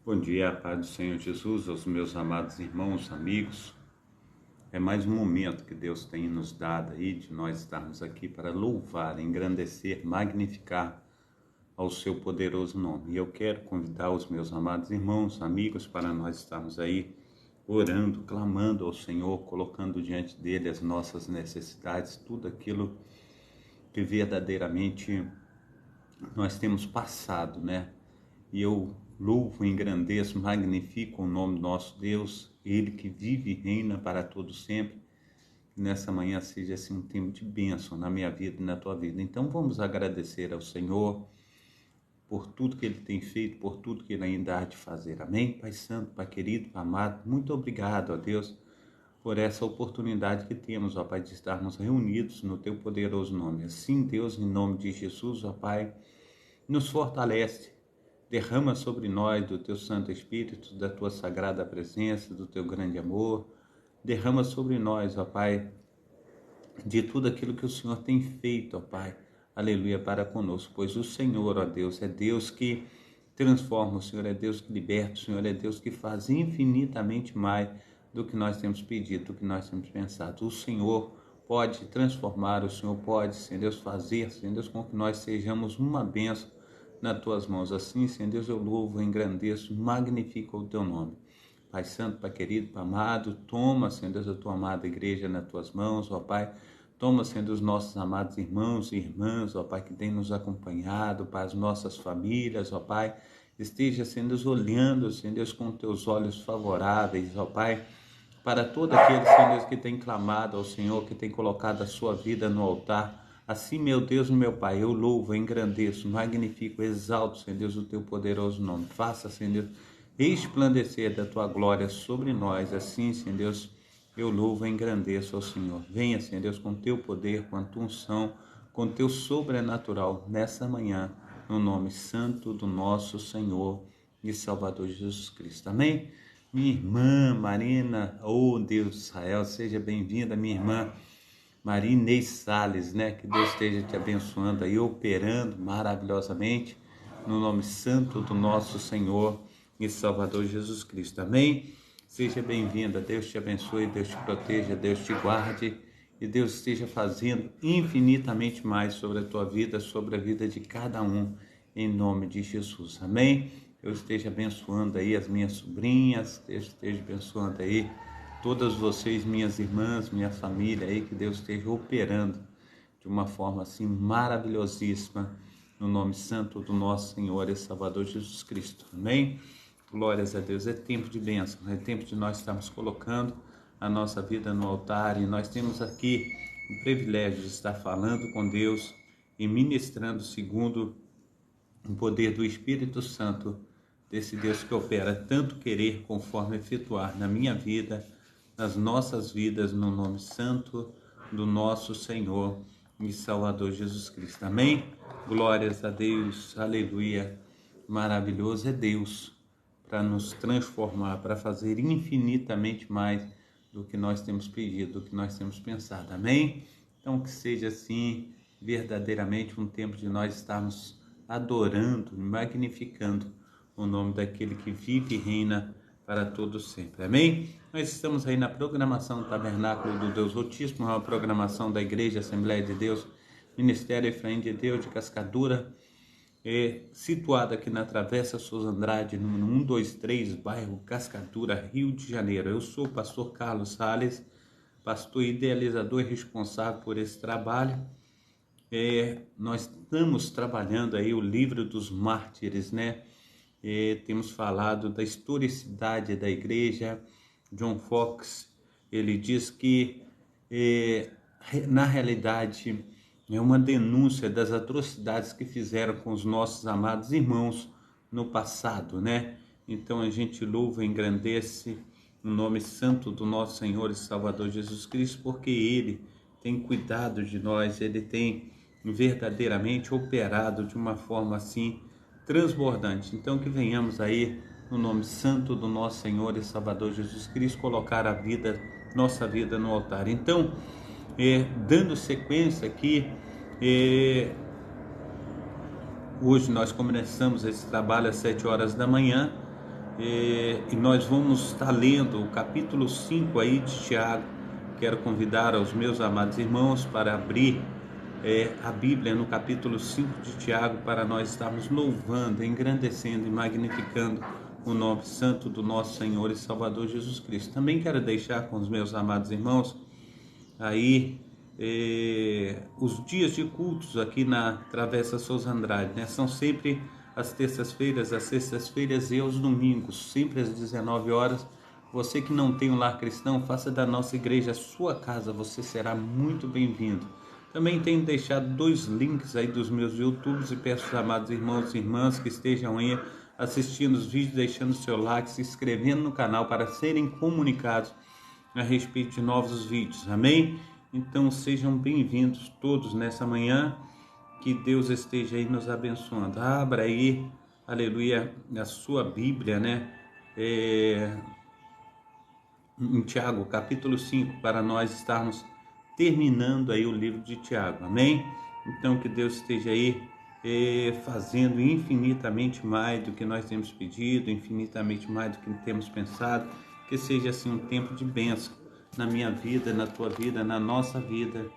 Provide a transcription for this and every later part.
Bom dia, a paz do Senhor Jesus, aos meus amados irmãos, amigos. É mais um momento que Deus tem nos dado aí de nós estarmos aqui para louvar, engrandecer, magnificar ao seu poderoso nome. E eu quero convidar os meus amados irmãos, amigos, para nós estarmos aí orando, clamando ao Senhor, colocando diante dele as nossas necessidades, tudo aquilo que verdadeiramente nós temos passado, né? E eu louvo, engrandeço, magnifico o nome do nosso Deus, Ele que vive e reina para todo sempre. Que nessa manhã seja assim um tempo de bênção na minha vida e na tua vida. Então vamos agradecer ao Senhor por tudo que Ele tem feito, por tudo que Ele ainda há de fazer. Amém? Pai Santo, Pai querido, Pai amado, muito obrigado, ó Deus, por essa oportunidade que temos, ó Pai, de estarmos reunidos no Teu poderoso nome. Assim, Deus, em nome de Jesus, ó Pai, nos fortalece. Derrama sobre nós do Teu Santo Espírito, da Tua sagrada presença, do Teu grande amor. Derrama sobre nós, ó Pai, de tudo aquilo que o Senhor tem feito, ó Pai. Aleluia, para conosco. Pois o Senhor, ó Deus, é Deus que transforma, o Senhor é Deus que liberta, o Senhor é Deus que faz infinitamente mais do que nós temos pedido, do que nós temos pensado. O Senhor pode transformar, o Senhor pode, Senhor Deus, fazer, Senhor Deus, com que nós sejamos uma bênção nas tuas mãos. Assim, Senhor Deus, eu louvo, engrandeço, magnifico o teu nome. Pai Santo, Pai querido, Pai amado, toma, Senhor Deus, a tua amada igreja nas tuas mãos, ó Pai. Toma, Senhor Deus, nossos amados irmãos e irmãs, ó Pai, que tem nos acompanhado, Pai, as nossas famílias, ó Pai. Esteja, Senhor Deus, olhando, Senhor Deus, com teus olhos favoráveis, ó Pai, para todo aquele, Senhor Deus, que tem clamado ao Senhor, que tem colocado a sua vida no altar. Assim, meu Deus, meu Pai, eu louvo, engrandeço, magnifico, exalto, Senhor Deus, o teu poderoso nome. Faça, Senhor Deus, resplandecer da tua glória sobre nós. Assim, Senhor Deus, eu louvo, engrandeço ao Senhor. Venha, Senhor Deus, com teu poder, com a tua unção, com teu sobrenatural nessa manhã, no nome santo do nosso Senhor e Salvador Jesus Cristo. Amém? Minha irmã Marina, oh Deus de Israel, seja bem-vinda, minha irmã Marinês Salles, né? Que Deus esteja te abençoando aí, operando maravilhosamente, no nome santo do nosso Senhor e Salvador Jesus Cristo. Amém? Seja bem-vinda, Deus te abençoe, Deus te proteja, Deus te guarde e Deus esteja fazendo infinitamente mais sobre a tua vida, sobre a vida de cada um, em nome de Jesus. Amém? Eu esteja abençoando aí as minhas sobrinhas, Deus esteja abençoando aí todas vocês, minhas irmãs, minha família aí, que Deus esteja operando de uma forma assim maravilhosíssima, no nome santo do nosso Senhor e Salvador Jesus Cristo. Amém? Glórias a Deus. É tempo de bênção, é tempo de nós estarmos colocando a nossa vida no altar e nós temos aqui o privilégio de estar falando com Deus e ministrando segundo o poder do Espírito Santo, desse Deus que opera tanto querer conforme efetuar na minha vida, nas nossas vidas, no nome santo do nosso Senhor e Salvador Jesus Cristo. Amém? Glórias a Deus, aleluia. Maravilhoso é Deus para nos transformar, para fazer infinitamente mais do que nós temos pedido, do que nós temos pensado. Amém? Então que seja assim, verdadeiramente um tempo de nós estarmos adorando e magnificando o nome daquele que vive e reina para todos sempre. Amém? Nós estamos aí na programação do Tabernáculo do Deus Altíssimo, uma programação da Igreja Assembleia de Deus, Ministério Efraim de Deus de Cascadura, situada aqui na Travessa Souza Andrade, número 123, bairro Cascadura, Rio de Janeiro. Eu sou o pastor Carlos Salles, pastor idealizador e responsável por esse trabalho. Nós estamos trabalhando aí o livro dos mártires, né? Temos falado da historicidade da igreja. John Fox, ele diz que na realidade é uma denúncia das atrocidades que fizeram com os nossos amados irmãos no passado, né? Então a gente louva e engrandece o nome santo do nosso Senhor e Salvador Jesus Cristo, porque Ele tem cuidado de nós, Ele tem verdadeiramente operado de uma forma assim transbordante. Então que venhamos aí no nome santo do nosso Senhor e Salvador Jesus Cristo colocar a vida, nossa vida no altar. Então, dando sequência aqui, hoje nós começamos esse trabalho às 7 horas da manhã e nós vamos estar lendo o capítulo 5 aí de Tiago. Quero convidar aos meus amados irmãos para abrir a Bíblia no capítulo 5 de Tiago, para nós estarmos louvando, engrandecendo e magnificando o nome santo do nosso Senhor e Salvador Jesus Cristo. Também quero deixar com os meus amados irmãos aí os dias de cultos aqui na Travessa Souza Andrade, né? São sempre às terças-feiras, às sextas-feiras e aos domingos, sempre às 19 horas. Você que não tem um lar cristão, faça da nossa igreja a sua casa, você será muito bem-vindo. Também tenho deixado 2 links aí dos meus YouTubes e peço aos amados irmãos e irmãs que estejam aí assistindo os vídeos, deixando seu like, se inscrevendo no canal para serem comunicados a respeito de novos vídeos, amém? Então sejam bem-vindos todos nessa manhã, que Deus esteja aí nos abençoando. Abra aí, aleluia, a sua Bíblia, né? Em Tiago, capítulo 5, para nós estarmos terminando aí o livro de Tiago, amém? Então que Deus esteja aí fazendo infinitamente mais do que nós temos pedido, infinitamente mais do que temos pensado, que seja assim um tempo de bênção na minha vida, na tua vida, na nossa vida,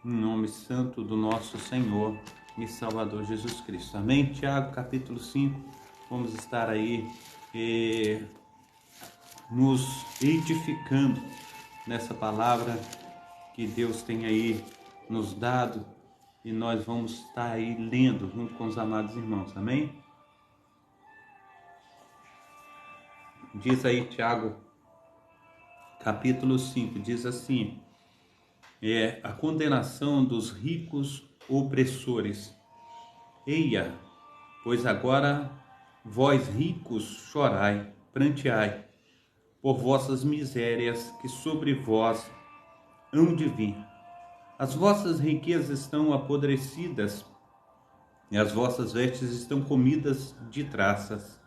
em nome santo do nosso Senhor e Salvador Jesus Cristo, amém? Tiago, capítulo 5, vamos estar aí nos edificando nessa palavra que Deus tem aí nos dado, e nós vamos estar aí lendo junto com os amados irmãos, amém? Diz aí Tiago, capítulo 5, diz assim: a condenação dos ricos opressores. Eia, pois agora vós ricos chorai, pranteai, por vossas misérias que sobre vós hão de vir. As vossas riquezas estão apodrecidas, e as vossas vestes estão comidas de traças.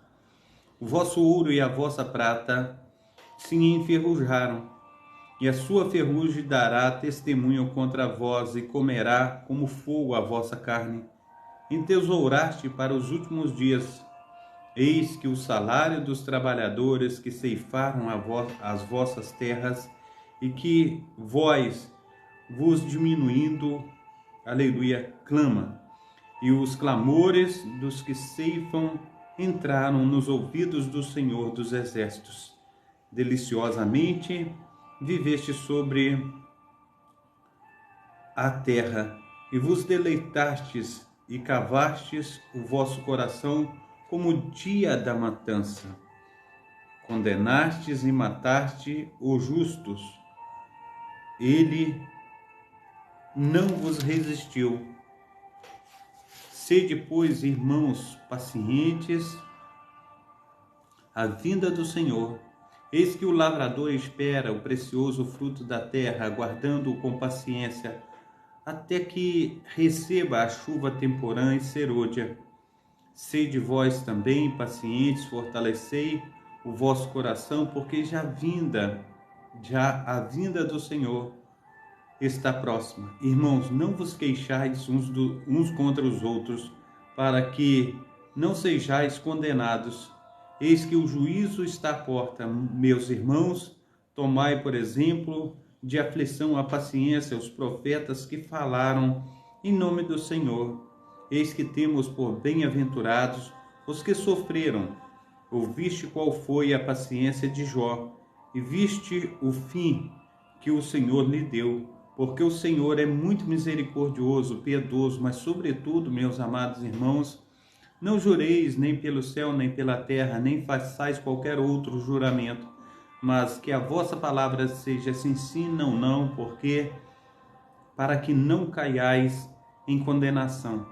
O vosso ouro e a vossa prata se enferrujaram, e a sua ferrugem dará testemunho contra vós, e comerá como fogo a vossa carne. Entesouraste para os últimos dias. Eis que o salário dos trabalhadores que ceifaram as vossas terras, e que vós vos diminuindo, aleluia, clama. E os clamores dos que ceifam entraram nos ouvidos do Senhor dos Exércitos. Deliciosamente viveste sobre a terra, e vos deleitastes e cavastes o vosso coração como o dia da matança. Condenastes e mataste os justos. Ele não vos resistiu. Sede, pois, irmãos, pacientes à vinda do Senhor. Eis que o lavrador espera o precioso fruto da terra, aguardando-o com paciência, até que receba a chuva temporã e serôdia. Sede vós também pacientes, fortalecei o vosso coração, porque já a vinda do Senhor está próxima. Irmãos, não vos queixais uns contra os outros, para que não sejais condenados. Eis que o juízo está à porta. Meus irmãos, tomai, por exemplo, de aflição a paciência os profetas que falaram em nome do Senhor. Eis que temos por bem-aventurados os que sofreram. Ouviste qual foi a paciência de Jó, e viste o fim que o Senhor lhe deu, porque o Senhor é muito misericordioso, piedoso, mas sobretudo, meus amados irmãos, não jureis nem pelo céu, nem pela terra, nem façais qualquer outro juramento, mas que a vossa palavra seja sim, sim, não, não, porque para que não caiais em condenação.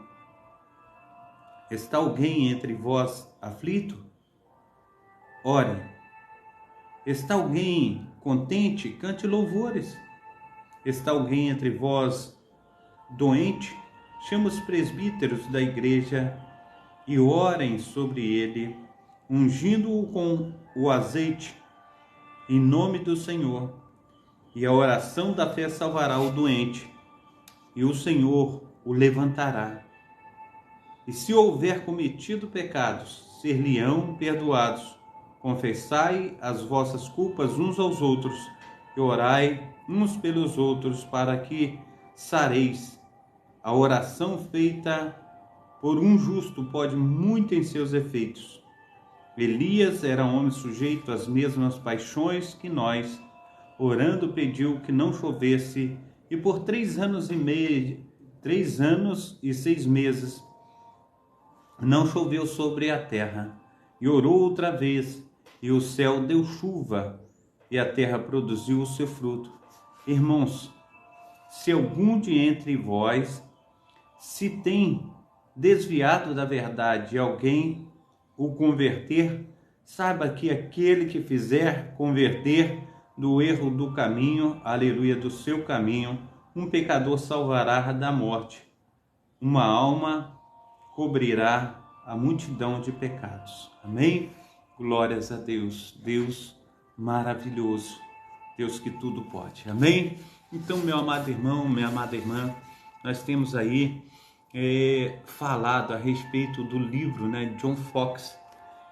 Está alguém entre vós aflito? Ore. Está alguém contente? Cante louvores. Está alguém entre vós doente? Chama os presbíteros da igreja e orem sobre ele, ungindo-o com o azeite, em nome do Senhor. E a oração da fé salvará o doente, e o Senhor o levantará. E se houver cometido pecados, ser-lhe-ão perdoados. Confessai as vossas culpas uns aos outros e orai uns pelos outros para que sareis. A oração feita por um justo pode muito em seus efeitos. Elias era um homem sujeito às mesmas paixões que nós. Orando pediu que não chovesse, e por 3 anos e 6 meses não choveu sobre a terra. E orou outra vez, e o céu deu chuva, e a terra produziu o seu fruto. Irmãos, se algum de entre vós se tem desviado da verdade e alguém o converter, saiba que aquele que fizer converter do erro do caminho, aleluia, do seu caminho, um pecador salvará da morte. Uma alma cobrirá a multidão de pecados. Amém? Glórias a Deus. Deus maravilhoso. Deus que tudo pode. Amém? Então, meu amado irmão, minha amada irmã, nós temos aí falado a respeito do livro, né, John Foxe.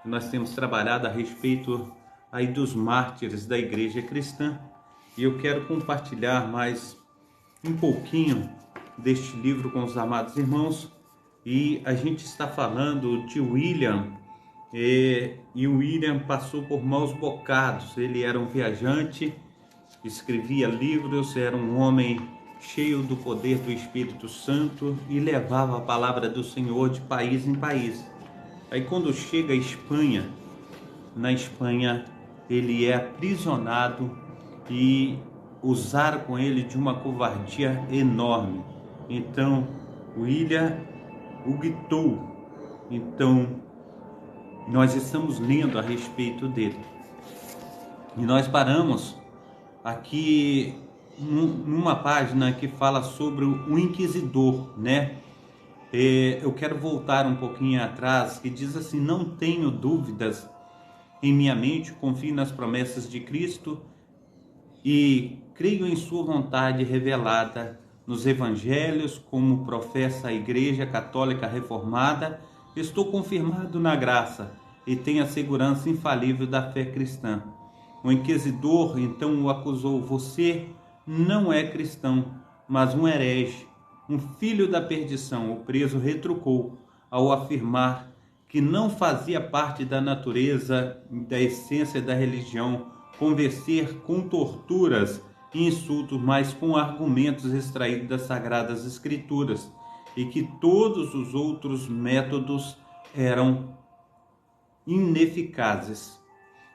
Nós temos trabalhado a respeito aí dos mártires da igreja cristã. E eu quero compartilhar mais um pouquinho deste livro com os amados irmãos. E a gente está falando de William, e o William passou por maus bocados. Ele era um viajante, escrevia livros, era um homem cheio do poder do Espírito Santo e levava a palavra do Senhor de país em país. Aí quando chega à Espanha, na Espanha ele é aprisionado e usaram com ele de uma covardia enorme. Então William o guitou. Então nós estamos lendo a respeito dele. E nós paramos aqui numa página que fala sobre o inquisidor, né? Eu quero voltar um pouquinho atrás, que diz assim: não tenho dúvidas em minha mente, confio nas promessas de Cristo e creio em sua vontade revelada nos evangelhos, como professa a Igreja Católica Reformada. Estou confirmado na graça e tenho a segurança infalível da fé cristã. O inquisidor então o acusou: você não é cristão, mas um herege, um filho da perdição. O preso retrucou ao afirmar que não fazia parte da natureza e da essência da religião convencer com torturas e insultos, mas com argumentos extraídos das Sagradas Escrituras, e que todos os outros métodos eram ineficazes.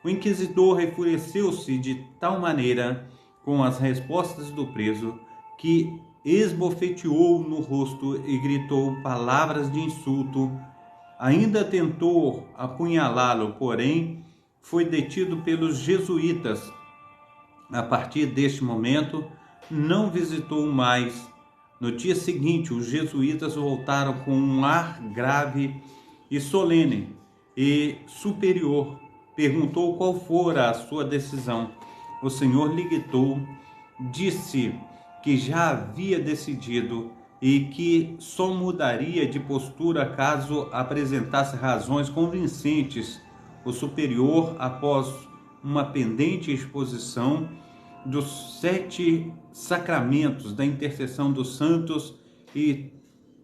O inquisidor enfureceu-se de tal maneira com as respostas do preso que esbofeteou no rosto e gritou palavras de insulto. Ainda tentou apunhalá-lo, porém foi detido pelos jesuítas. A partir deste momento, não visitou mais. No dia seguinte, os jesuítas voltaram com um ar grave e solene e superior. Perguntou qual fora a sua decisão. O Senhor lhe gritou, disse que já havia decidido e que só mudaria de postura caso apresentasse razões convincentes. O superior, após uma pendente exposição dos 7 sacramentos da intercessão dos santos e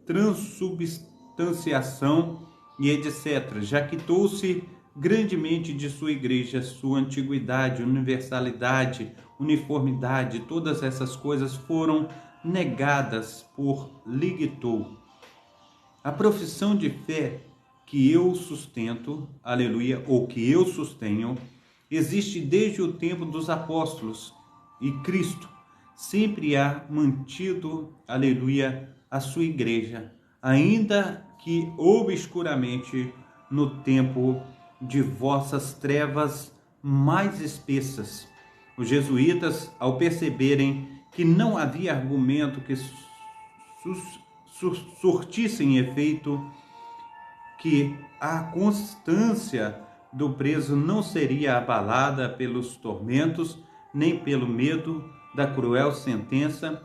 transubstanciação e etc., jactou-se grandemente de sua igreja, sua antiguidade, universalidade, uniformidade. Todas essas coisas foram negadas por Ligitou. A profissão de fé que eu sustento, aleluia, ou que eu sustenho, existe desde o tempo dos apóstolos, e Cristo sempre há mantido, aleluia, a sua igreja, ainda que obscuramente no tempo de vossas trevas mais espessas. Os jesuítas, ao perceberem que não havia argumento que surtissem efeito, que a constância do preso não seria abalada pelos tormentos, nem pelo medo da cruel sentença,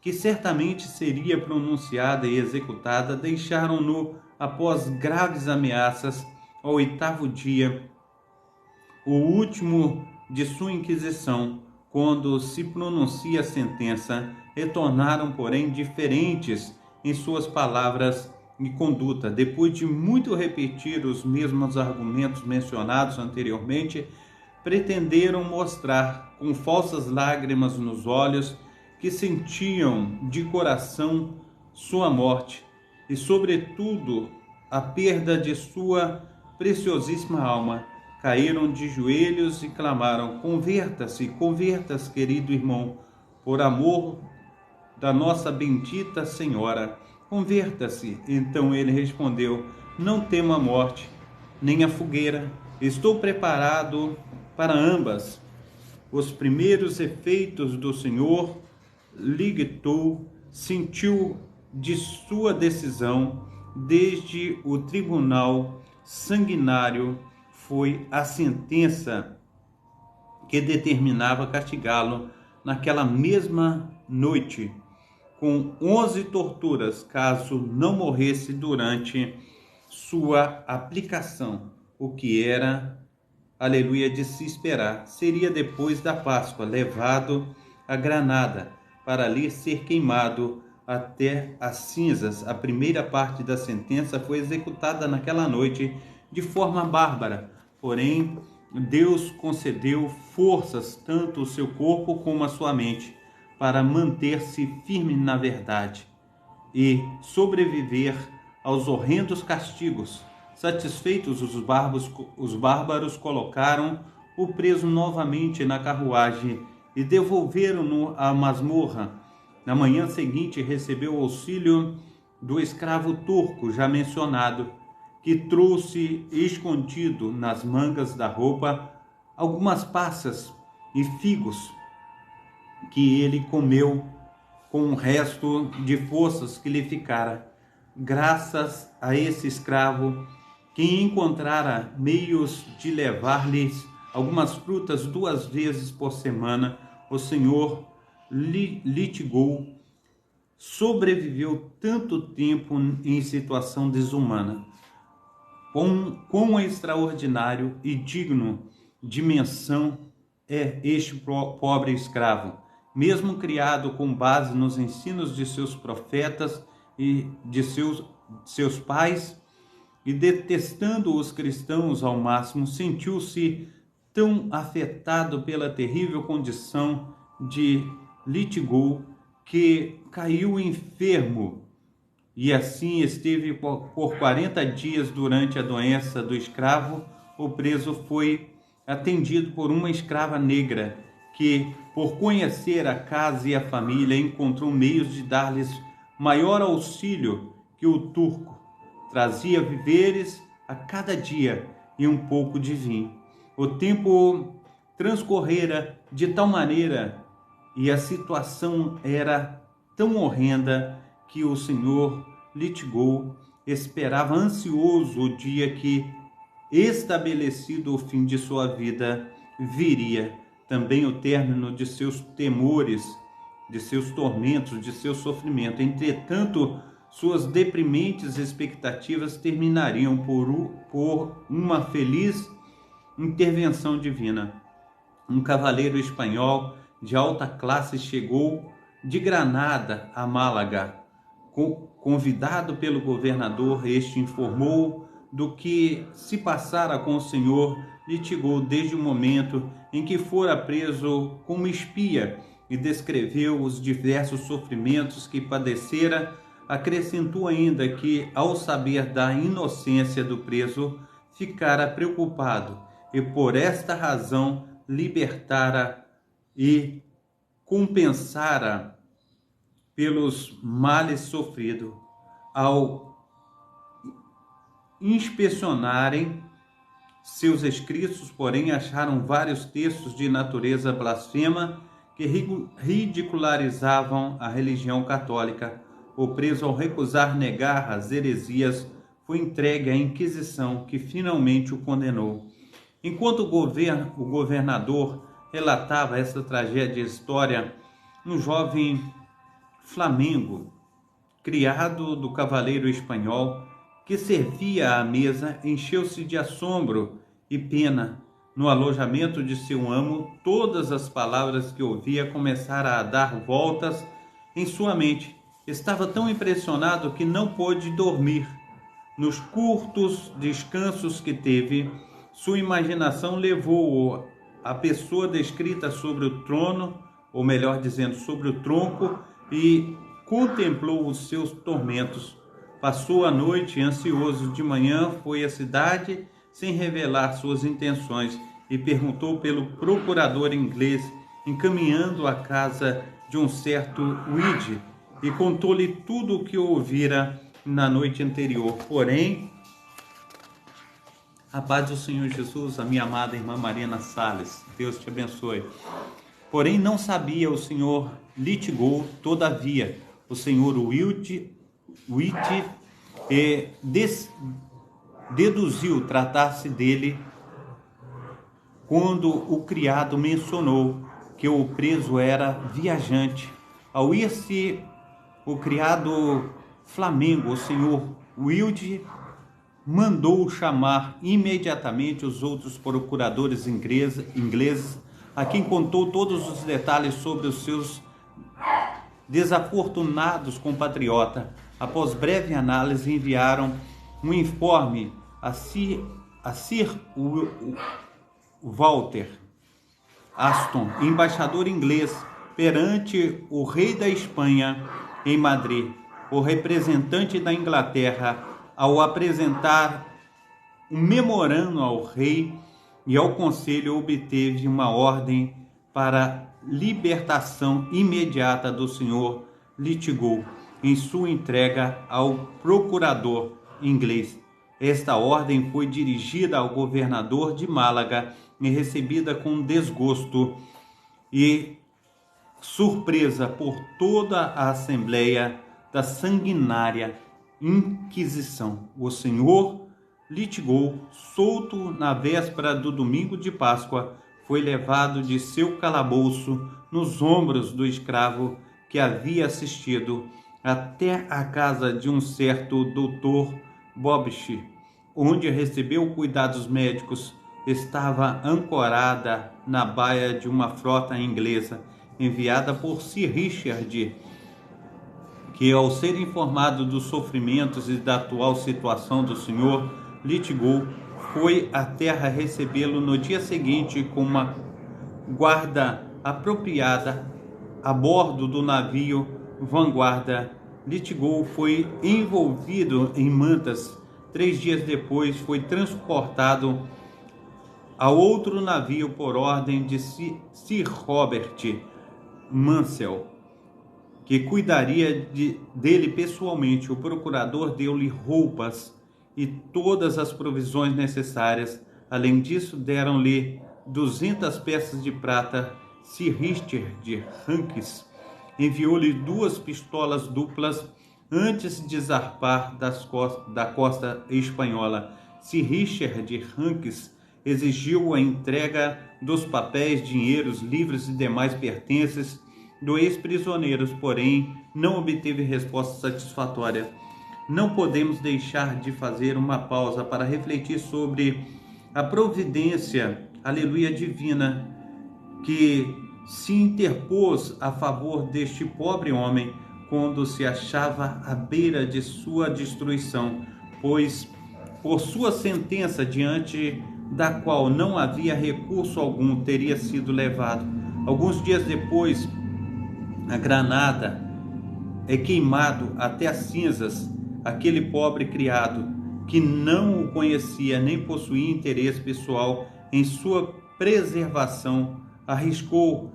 que certamente seria pronunciada e executada, deixaram-no, após graves ameaças, ao 8º dia, o último de sua inquisição, quando se pronuncia a sentença, retornaram, porém, diferentes em suas palavras e conduta. Depois de muito repetir os mesmos argumentos mencionados anteriormente, pretenderam mostrar, com falsas lágrimas nos olhos, que sentiam de coração sua morte e, sobretudo, a perda de sua preciosíssima alma. Caíram de joelhos e clamaram: converta-se, converta-se, querido irmão, por amor da nossa bendita Senhora, converta-se. Então ele respondeu: não temo a morte, nem a fogueira, estou preparado para ambas. Os primeiros efeitos do Senhor ligitou, sentiu de sua decisão, desde o tribunal sanguinário, foi a sentença que determinava castigá-lo naquela mesma noite, com 11 torturas, caso não morresse durante sua aplicação, o que era, aleluia, de se esperar. Seria depois da Páscoa levado a Granada, para ali ser queimado até as cinzas. A primeira parte da sentença foi executada naquela noite de forma bárbara, porém Deus concedeu forças tanto ao seu corpo como à sua mente para manter-se firme na verdade e sobreviver aos horrendos castigos. Satisfeitos, os bárbaros colocaram o preso novamente na carruagem e devolveram-no à masmorra. Na manhã seguinte recebeu o auxílio do escravo turco já mencionado, que trouxe escondido nas mangas da roupa algumas passas e figos que ele comeu com o resto de forças que lhe ficara. Graças a esse escravo, que encontrara meios de levar-lhes algumas frutas 2 vezes por semana, o Senhor litigou, sobreviveu tanto tempo em situação desumana. Quão extraordinário e digno de menção é este pobre escravo, mesmo criado com base nos ensinos de seus profetas e de seus pais, e detestando os cristãos ao máximo, sentiu-se tão afetado pela terrível condição de litigou que caiu enfermo, e assim esteve por 40 dias durante a doença do escravo. O preso foi atendido por uma escrava negra que, por conhecer a casa e a família, encontrou meios de dar-lhes maior auxílio que o turco. Trazia víveres a cada dia e um pouco de vinho. O tempo transcorrera de tal maneira e a situação era tão horrenda que o Senhor litigou, esperava ansioso o dia que, estabelecido o fim de sua vida, viria também o término de seus temores, de seus tormentos, de seu sofrimento. Entretanto, suas deprimentes expectativas terminariam por uma feliz intervenção divina. Um cavaleiro espanhol de alta classe chegou de Granada a Málaga. Convidado pelo governador, este informou do que se passara com o Senhor, litigou desde o momento em que fora preso como espia e descreveu os diversos sofrimentos que padecera. Acrescentou ainda que, ao saber da inocência do preso, ficara preocupado e por esta razão libertara e compensara pelos males sofridos. Ao inspecionarem seus escritos, porém, acharam vários textos de natureza blasfema que ridicularizavam a religião católica. O preso, ao recusar negar as heresias, foi entregue à Inquisição, que finalmente o condenou. Enquanto o governador relatava essa tragédia história, um jovem flamengo, criado do cavaleiro espanhol, que servia à mesa, encheu-se de assombro e pena no alojamento de seu amo, todas as palavras que ouvia começaram a dar voltas em sua mente. Estava tão impressionado que não pôde dormir. Nos curtos descansos que teve, sua imaginação levou-o à pessoa descrita sobre o trono, ou melhor dizendo, sobre o tronco, e contemplou os seus tormentos. Passou a noite ansioso. De manhã foi à cidade sem revelar suas intenções e perguntou pelo procurador inglês, encaminhando à casa de um certo Uide, e contou-lhe tudo o que ouvira na noite anterior. Porém, a paz do Senhor Jesus, a minha amada irmã Marina Salles, Deus te abençoe. Porém, não sabia o senhor Litigou, todavia, o senhor Uide deduziu tratar-se dele quando o criado mencionou que o preso era viajante. Ao ir-se o criado Flamengo, o senhor Wilde mandou chamar imediatamente os outros procuradores ingleses, a quem contou todos os detalhes sobre os seus desafortunados compatriotas. Após breve análise, enviaram um informe a Sir Walter Aston, embaixador inglês perante o rei da Espanha em Madrid. O representante da Inglaterra, ao apresentar um memorando ao rei e ao conselho, obteve uma ordem para libertação imediata do senhor Litigou em sua entrega ao procurador inglês. Esta ordem foi dirigida ao governador de Málaga e recebida com desgosto e surpresa por toda a Assembleia da sanguinária Inquisição. O senhor Litigou, solto na véspera do domingo de Páscoa, foi levado de seu calabouço nos ombros do escravo que havia assistido até a casa de um certo doutor Bobbish, onde recebeu cuidados médicos. Estava ancorada na baía de uma frota inglesa enviada por Sir Richard, que, ao ser informado dos sofrimentos e da atual situação do senhor Litigou, foi à terra recebê-lo no dia seguinte com uma guarda apropriada a bordo do navio Vanguarda. Litigou foi envolvido em mantas. 3 dias depois foi transportado a outro navio por ordem de Sir Robert Mansell, que cuidaria dele pessoalmente. O procurador deu-lhe roupas e todas as provisões necessárias. Além disso, deram-lhe 200 peças de prata. Sir Richard Hanks enviou-lhe 2 pistolas duplas antes de zarpar da costa espanhola. Sir Richard Hanks exigiu a entrega dos papéis, dinheiros, livros e demais pertences do ex-prisioneiros, porém não obteve resposta satisfatória. Não podemos deixar de fazer uma pausa para refletir sobre a providência, aleluia, divina, que se interpôs a favor deste pobre homem quando se achava à beira de sua destruição, pois por sua sentença, diante da qual não havia recurso algum, teria sido levado. Alguns dias depois, a granada é queimado até as cinzas. Aquele pobre criado, que não o conhecia nem possuía interesse pessoal em sua preservação, arriscou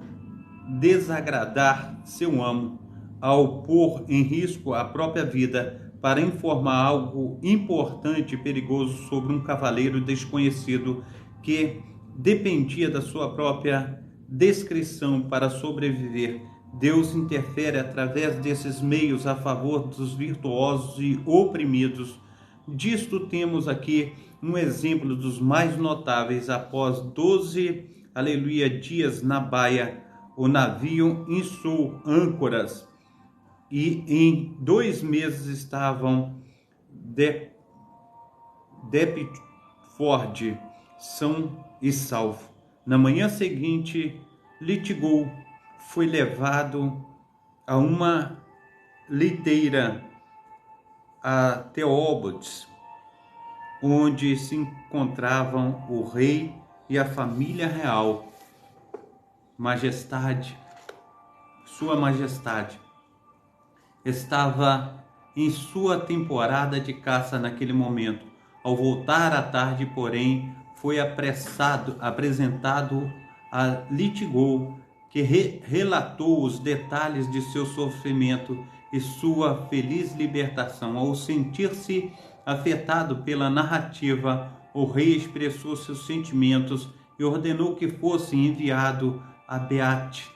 desagradar seu amo ao pôr em risco a própria vida para informar algo importante e perigoso sobre um cavaleiro desconhecido que dependia da sua própria discrição para sobreviver. Deus interfere através desses meios a favor dos virtuosos e oprimidos. Disto temos aqui um exemplo dos mais notáveis. Após 12, aleluia, dias na baía, o navio içou âncoras e em 2 meses estavam Deptford, são e salvo. Na manhã seguinte, Lithgow foi levado a uma liteira a Theobalds, onde se encontravam o rei e a família real. Majestade, Sua Majestade, estava em sua temporada de caça naquele momento. Ao voltar à tarde, porém, foi apresentado a Lithgow, que relatou os detalhes de seu sofrimento e sua feliz libertação. Ao sentir-se afetado pela narrativa, o rei expressou seus sentimentos e ordenou que fosse enviado a Beate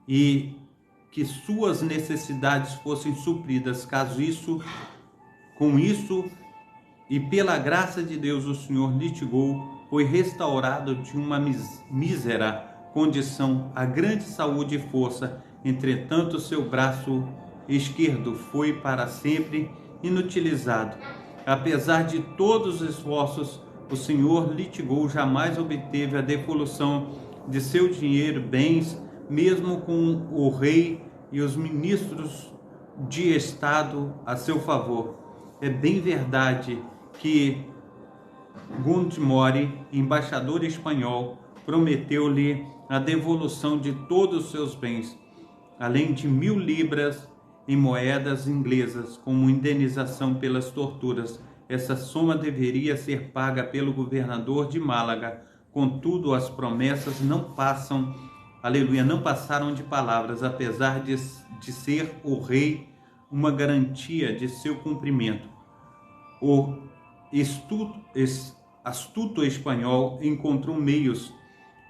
e que suas necessidades fossem supridas. Com isso e pela graça de Deus, o Sr. Lithgow foi restaurado de uma mísera condição a grande saúde e força. Entretanto, seu braço esquerdo foi para sempre inutilizado. Apesar de todos os esforços, o Sr. Lithgow jamais obteve a devolução de seu dinheiro, bens, mesmo com o rei e os ministros de Estado a seu favor. É bem verdade que Gontmore, embaixador espanhol, prometeu-lhe a devolução de todos os seus bens, além de 1000 libras em moedas inglesas, como indenização pelas torturas. Essa soma deveria ser paga pelo governador de Málaga. Contudo, as promessas não passaram de palavras, apesar de ser o rei uma garantia de seu cumprimento. O astuto espanhol encontrou meios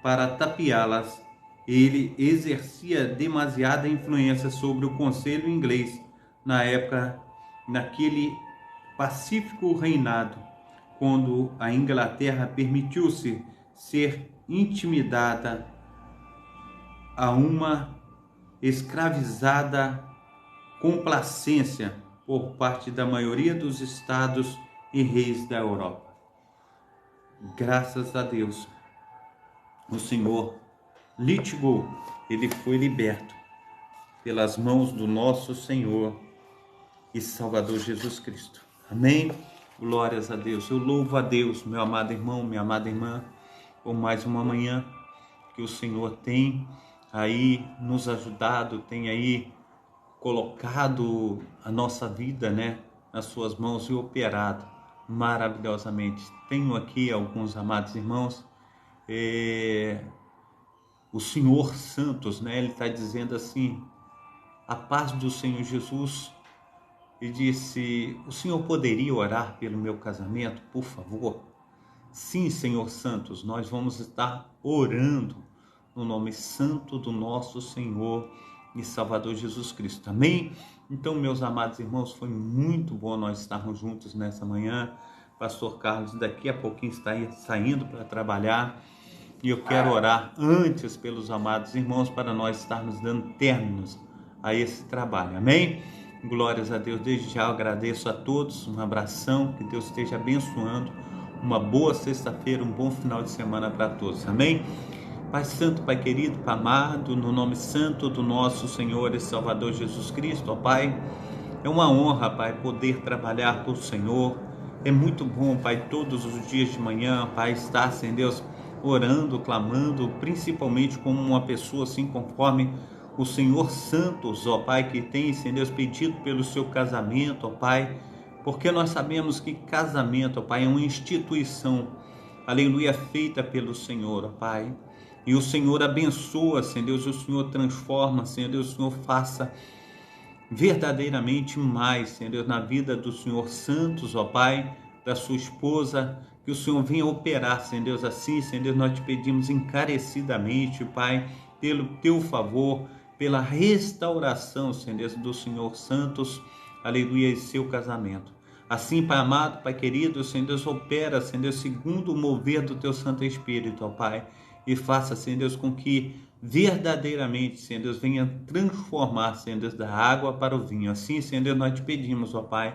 para tapeá-las. Ele exercia demasiada influência sobre o conselho inglês naquele pacífico reinado, quando a Inglaterra permitiu-se ser intimidada a uma escravizada complacência por parte da maioria dos estados e reis da Europa. Graças a Deus, o Senhor Lithgow, ele foi liberto pelas mãos do nosso Senhor e Salvador Jesus Cristo. Amém? Glórias a Deus. Eu louvo a Deus, meu amado irmão, minha amada irmã, por mais uma manhã que o Senhor tem aí nos ajudado, tem aí colocado a nossa vida, nas suas mãos e operado maravilhosamente. Tenho aqui alguns amados irmãos, o Senhor Santos, ele está dizendo assim: a paz do Senhor Jesus, e disse: o Senhor poderia orar pelo meu casamento, por favor? Sim, Senhor Santos, nós vamos estar orando no nome santo do nosso Senhor e Salvador Jesus Cristo. Amém? Então, meus amados irmãos, foi muito bom nós estarmos juntos nessa manhã. Pastor Carlos daqui a pouquinho está saindo para trabalhar e eu quero orar antes pelos amados irmãos para nós estarmos dando términos a esse trabalho. Amém? Glórias a Deus. Desde já eu agradeço a todos, um abração, que Deus esteja abençoando, uma boa sexta-feira, um bom final de semana para todos. Amém? Pai Santo, Pai querido, Pai amado, no nome santo do nosso Senhor e Salvador Jesus Cristo, ó Pai, é uma honra, Pai, poder trabalhar por Senhor. É muito bom, Pai, todos os dias de manhã, Pai, estar, Senhor Deus, orando, clamando, principalmente como uma pessoa assim, conforme o Senhor Santos, ó Pai, que tem, Senhor Deus, pedido pelo seu casamento, ó Pai, porque nós sabemos que casamento, ó Pai, é uma instituição, aleluia, feita pelo Senhor, ó Pai. E o Senhor abençoa, Senhor Deus, o Senhor transforma, Senhor Deus, o Senhor faça verdadeiramente mais, Senhor Deus, na vida do Senhor Santos, ó Pai, da sua esposa, que o Senhor venha operar, Senhor Deus, assim, Senhor Deus, nós te pedimos encarecidamente, Pai, pelo teu favor, pela restauração, Senhor Deus, do Senhor Santos, aleluia, e seu casamento. Assim, Pai amado, Pai querido, Senhor Deus, opera, Senhor Deus, segundo o mover do teu Santo Espírito, ó Pai, e faça, Senhor Deus, com que verdadeiramente, Senhor Deus, venha transformar, Senhor Deus, da água para o vinho. Assim, Senhor Deus, nós te pedimos, ó Pai,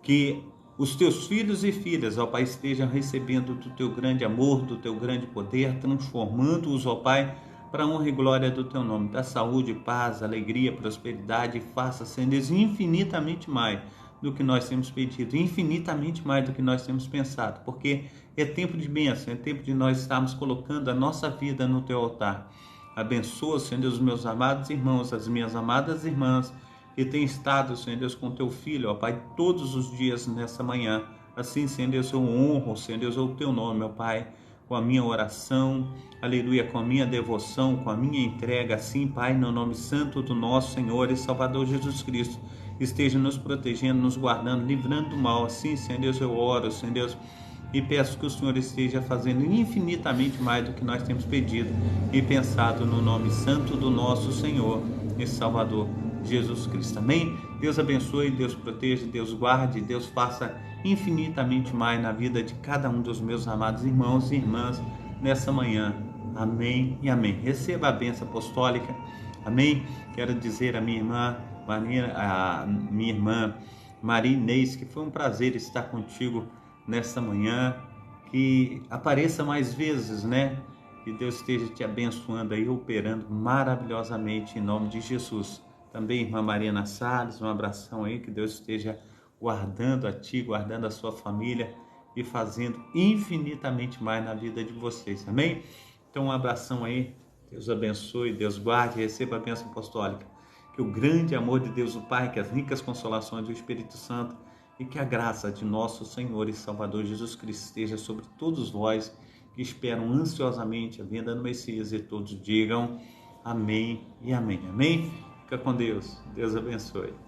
que os teus filhos e filhas, ó Pai, estejam recebendo do teu grande amor, do teu grande poder, transformando-os, ó Pai, para a honra e glória do teu nome. Dá saúde, paz, alegria, prosperidade, e faça, Senhor Deus, infinitamente mais do que nós temos pedido, infinitamente mais do que nós temos pensado, porque é tempo de bênção, é tempo de nós estarmos colocando a nossa vida no teu altar. Abençoa, Senhor Deus, os meus amados irmãos, as minhas amadas irmãs, que têm estado, Senhor Deus, com teu filho, ó Pai, todos os dias nessa manhã. Assim, Senhor Deus, eu honro, Senhor Deus, o teu nome, ó Pai, com a minha oração, aleluia, com a minha devoção, com a minha entrega, assim, Pai, no nome santo do nosso Senhor e Salvador Jesus Cristo, esteja nos protegendo, nos guardando, livrando do mal. Assim, Senhor Deus, eu oro, Senhor Deus, e peço que o Senhor esteja fazendo infinitamente mais do que nós temos pedido e pensado, no nome santo do nosso Senhor e Salvador Jesus Cristo. Amém? Deus abençoe, Deus proteja, Deus guarde, Deus faça infinitamente mais na vida de cada um dos meus amados irmãos e irmãs nessa manhã. Amém e amém. Receba a bênção apostólica. Amém? Quero dizer à minha irmã Maria Inês, que foi um prazer estar contigo nessa manhã, que apareça mais vezes, né? Que Deus esteja te abençoando aí, operando maravilhosamente em nome de Jesus. Também, irmã Mariana Salles, um abração aí, que Deus esteja guardando a ti, guardando a sua família e fazendo infinitamente mais na vida de vocês, amém? Então, um abração aí, Deus abençoe, Deus guarde, receba a bênção apostólica. Que o grande amor de Deus o Pai, que as ricas consolações do Espírito Santo e que a graça de nosso Senhor e Salvador Jesus Cristo esteja sobre todos vós que esperam ansiosamente a vinda do Messias, e todos digam amém e amém. Amém? Fica com Deus. Deus abençoe.